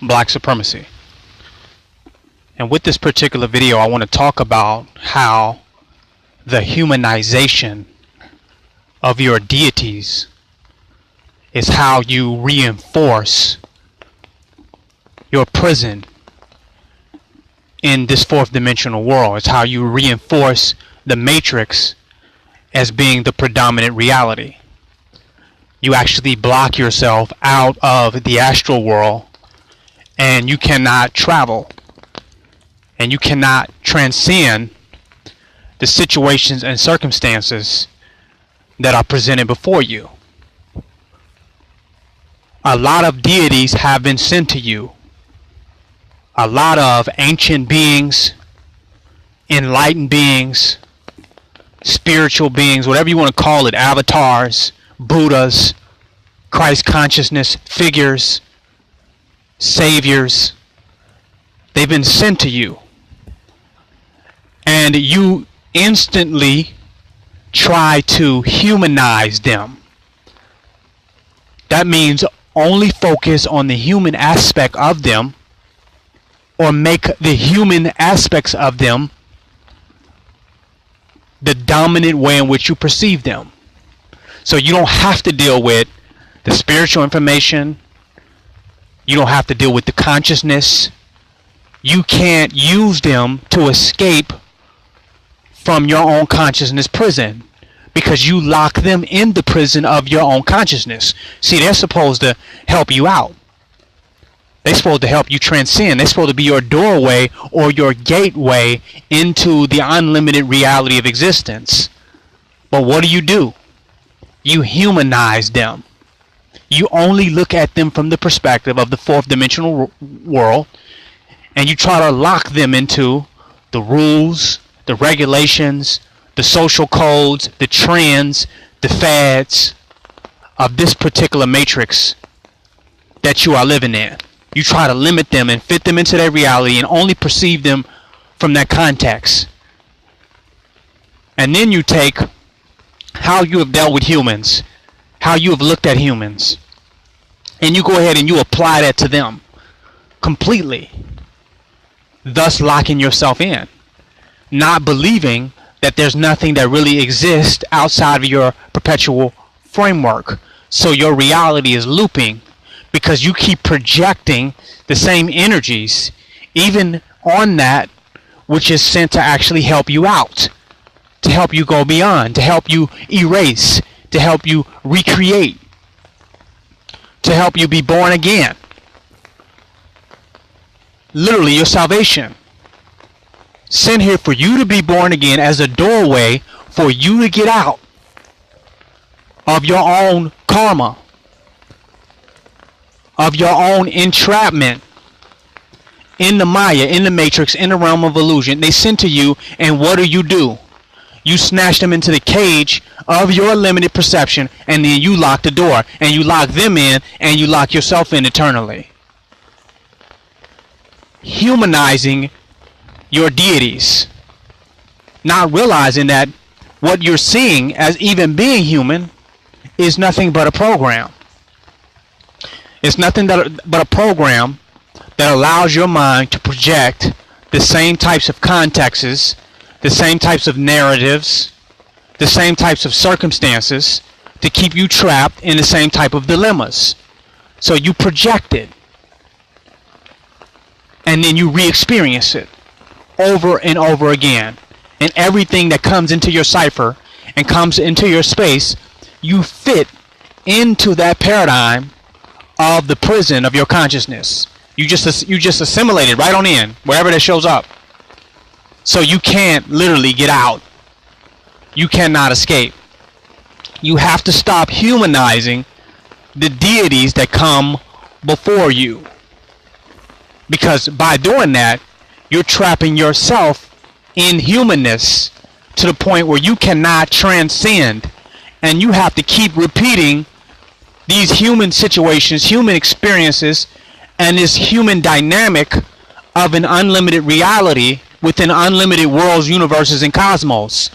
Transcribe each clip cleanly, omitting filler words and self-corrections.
Black supremacy. And with this particular video, I want to talk about how the humanization of your deities is how you reinforce your prison in this fourth dimensional world. It's how you reinforce the matrix as being the predominant reality. You actually block yourself out of the astral world, and you cannot travel, and you cannot transcend the situations and circumstances that are presented before you. A lot of deities have been sent to you. A lot of ancient beings, enlightened beings, spiritual beings, whatever you want to call it, avatars, Buddhas, Christ consciousness figures, saviors, they've been sent to you. And you instantly try to humanize them. That means only focus on the human aspect of them, or make the human aspects of them the dominant way in which you perceive them. So you don't have to deal with the spiritual information. You don't have to deal with the consciousness. You can't use them to escape from your own consciousness prison, because you lock them in the prison of your own consciousness. See, they're supposed to help you out. They're supposed to help you transcend. They're supposed to be your doorway or your gateway into the unlimited reality of existence. But what do? You humanize them. You only look at them from the perspective of the fourth dimensional world, and you try to lock them into the rules, the regulations, the social codes, the trends, the fads of this particular matrix that you are living in. You try to limit them and fit them into their reality and only perceive them from that context. And then you take how you have dealt with humans, how you have looked at humans, and you go ahead and you apply that to them completely, thus locking yourself in, not believing that there's nothing that really exists outside of your perpetual framework. So your reality is looping, because you keep projecting the same energies even on that which is sent to actually help you out, to help you go beyond, to help you erase, to help you recreate, to help you be born again. Literally, your salvation. Sent here for you to be born again as a doorway for you to get out of your own karma, of your own entrapment in the Maya, in the matrix, in the realm of illusion. They sent to you, and what do? You snatch them into the cage of your limited perception, and then you lock the door, and you lock them in, and you lock yourself in eternally. Humanizing your deities, not realizing that what you're seeing as even being human is nothing but a program. It's nothing but a program that allows your mind to project the same types of contexts, the same types of narratives, the same types of circumstances to keep you trapped in the same type of dilemmas. So you project it, and then you re-experience it over and over again. And everything that comes into your cipher and comes into your space, you fit into that paradigm of the prison of your consciousness. You just assimilate it right on in, wherever that shows up. So you can't literally get out. You cannot escape. You have to stop humanizing the deities that come before you. Because by doing that, you're trapping yourself in humanness to the point where you cannot transcend. And you have to keep repeating these human situations, human experiences, and this human dynamic of an unlimited reality within unlimited worlds, universes, and cosmos.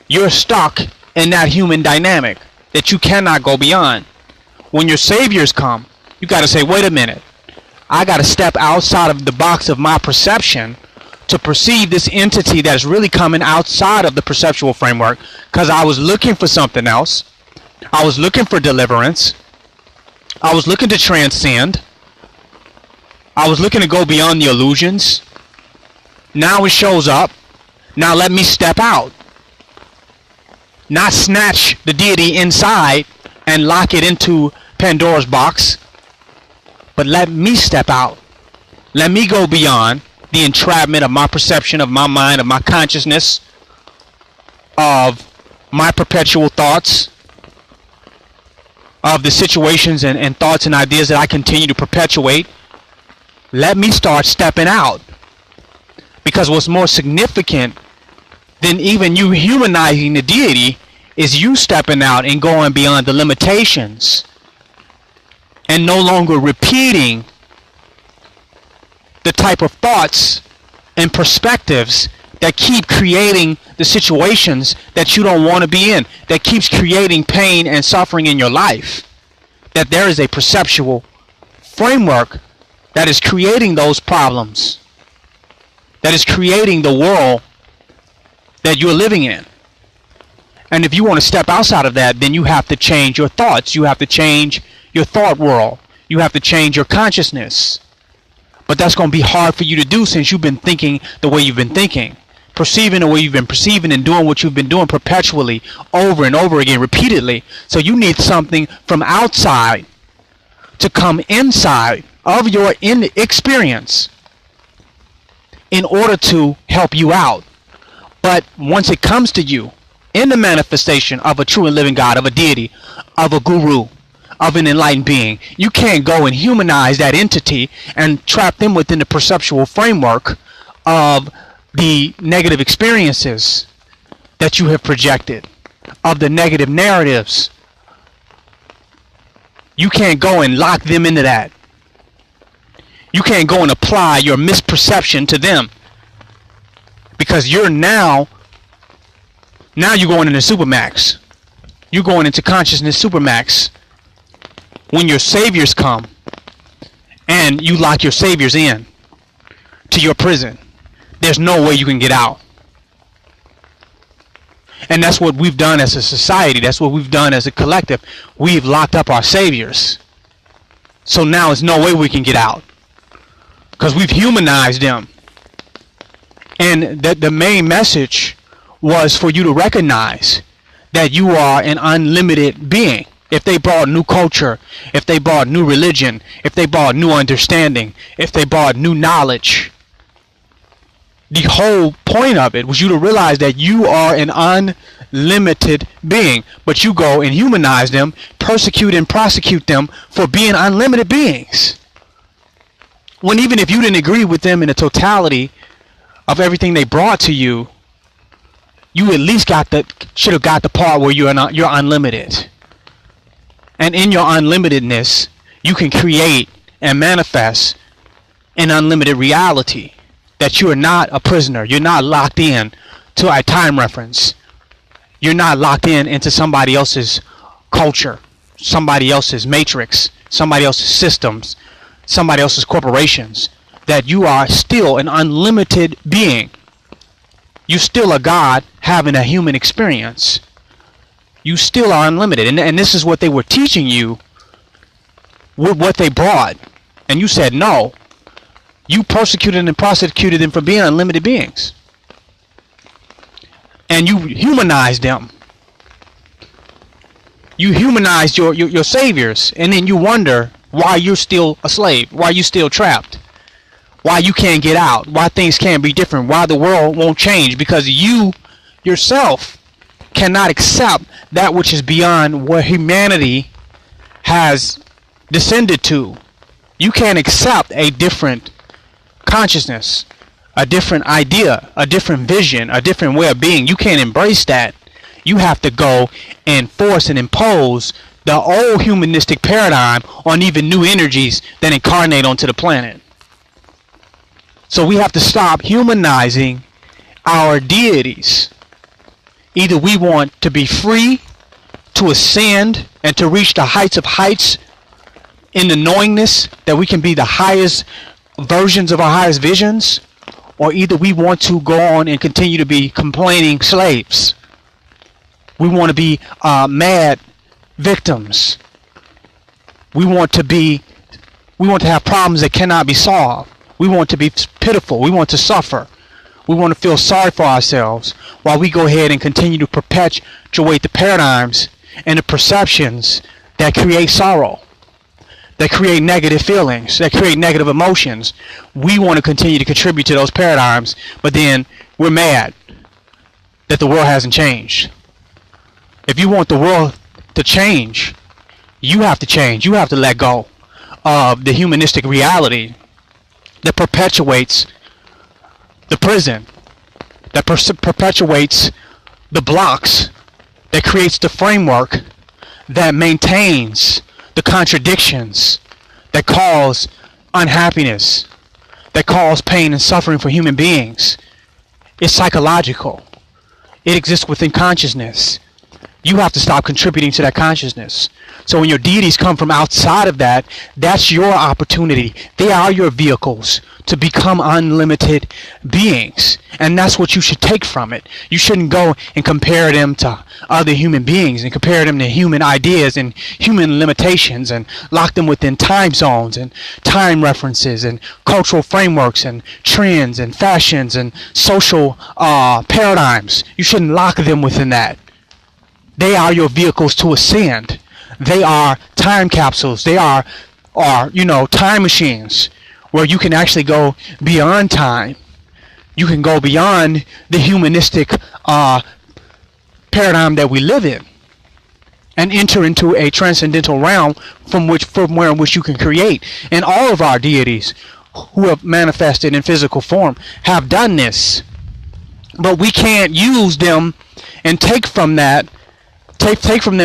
You're stuck in that human dynamic that you cannot go beyond. When your saviors come, you got to say, wait a minute, I got to step outside of the box of my perception to perceive this entity that is really coming outside of the perceptual framework, because I was looking for something else. I was looking for deliverance. I was looking to transcend. I was looking to go beyond the illusions. Now it shows up. Now let me step out. Not snatch the deity inside and lock it into Pandora's box, but let me step out. Let me go beyond the entrapment of my perception, of my mind, of my consciousness, of my perpetual thoughts, of the situations and thoughts and ideas that I continue to perpetuate. Let me start stepping out. Because what's more significant than even you humanizing the deity is you stepping out and going beyond the limitations and no longer repeating the type of thoughts and perspectives that keep creating the situations that you don't want to be in, that keeps creating pain and suffering in your life. That there is a perceptual framework that is creating those problems, that is creating the world that you're living in. And if you want to step outside of that, then you have to change your thoughts. You have to change your thought world. You have to change your consciousness. But that's going to be hard for you to do, since you've been thinking the way you've been thinking, perceiving the way you've been perceiving, and doing what you've been doing perpetually, over and over again, repeatedly. So you need something from outside to come inside of your experience in order to help you out. But once it comes to you in the manifestation of a true and living God, of a deity, of a guru, of an enlightened being, you can't go and humanize that entity and trap them within the perceptual framework of the negative experiences that you have projected, of the negative narratives. You can't go and lock them into that. You can't go and apply your misperception to them, because you're now you're going into supermax. You're going into consciousness supermax. When your saviors come and you lock your saviors in to your prison, there's no way you can get out. And that's what we've done as a society. That's what we've done as a collective. We've locked up our saviors. So now there's no way we can get out, because we've humanized them. And the main message was for you to recognize that you are an unlimited being. If they brought new culture, if they brought new religion, if they brought new understanding, if they brought new knowledge, the whole point of it was you to realize that you are an unlimited being. But you go and humanize them, persecute and prosecute them for being unlimited beings. When even if you didn't agree with them in the totality of everything they brought to you, you at least should have got the part where you're unlimited. And in your unlimitedness, you can create and manifest an unlimited reality. That you are not a prisoner. You're not locked in to a time reference. You're not locked into somebody else's culture, somebody else's matrix, somebody else's systems, somebody else's corporations. That you are still an unlimited being. You're still a God having a human experience. You still are unlimited. And this is what they were teaching you with what they brought. And you said no. You persecuted and prosecuted them for being unlimited beings. And you humanized them. You humanized your saviors. And then you wonder why you're still a slave. Why you still trapped. Why you can't get out. Why things can't be different. Why the world won't change. Because you yourself cannot accept that which is beyond where humanity has descended to. You can't accept a different consciousness, a different idea, a different vision, a different way of being. You can't embrace that. You have to go and force and impose the old humanistic paradigm on even new energies that incarnate onto the planet. So we have to stop humanizing our deities. Either we want to be free, to ascend, and to reach the heights of heights in the knowingness that we can be the highest versions of our highest visions, or either we want to go on and continue to be complaining slaves. We want to be mad victims. We want to have problems that cannot be solved. We want to be pitiful. We want to suffer. We want to feel sorry for ourselves while we go ahead and continue to perpetuate the paradigms and the perceptions that create sorrow, that create negative feelings, that create negative emotions. We want to continue to contribute to those paradigms, but then we're mad that the world hasn't changed. If you want the world to change, you have to change. You have to let go of the humanistic reality that perpetuates the prison, that perpetuates the blocks, that creates the framework that maintains the contradictions that cause unhappiness, that cause pain and suffering for human beings. It's psychological. It exists within consciousness. You have to stop contributing to that consciousness. So when your deities come from outside of that, that's your opportunity. They are your vehicles to become unlimited beings. And that's what you should take from it. You shouldn't go and compare them to other human beings and compare them to human ideas and human limitations and lock them within time zones and time references and cultural frameworks and trends and fashions and social paradigms. You shouldn't lock them within that. They are your vehicles to ascend. They are time capsules. They are time machines where you can actually go beyond time. You can go beyond the humanistic paradigm that we live in and enter into a transcendental realm from where in which you can create. And all of our deities who have manifested in physical form have done this. But we can't use them and take from them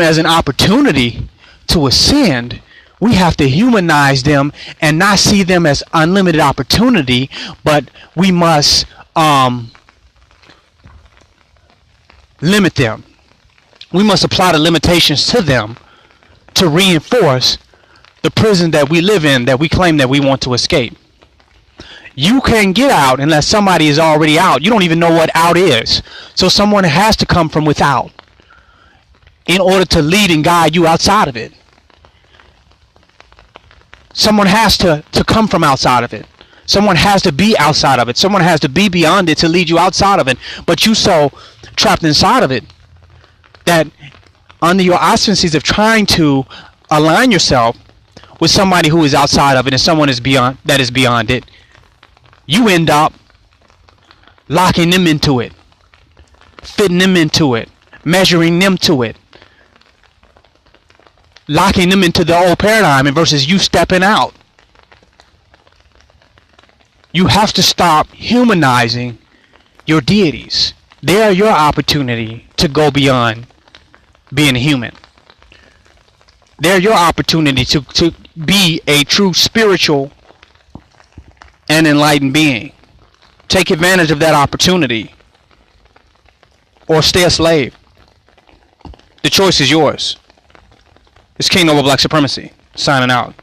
as an opportunity to ascend. We have to humanize them and not see them as unlimited opportunity, but we must limit them. We must apply the limitations to them to reinforce the prison that we live in, that we claim that we want to escape. You can't get out unless somebody is already out. You don't even know what out is. So someone has to come from without in order to lead and guide you outside of it. Someone has to come from outside of it. Someone has to be outside of it. Someone has to be beyond it to lead you outside of it. But you so trapped inside of it that under your auspices of trying to align yourself with somebody who is outside of it and someone is beyond it, you end up locking them into it, fitting them into it, measuring them to it, locking them into the old paradigm versus you stepping out. You have to stop humanizing your deities. They are your opportunity to go beyond being a human. They're your opportunity to be a true spiritual and enlightened being. Take advantage of that opportunity or stay a slave. The choice is yours. It's KingNoble Black Supremacy, signing out.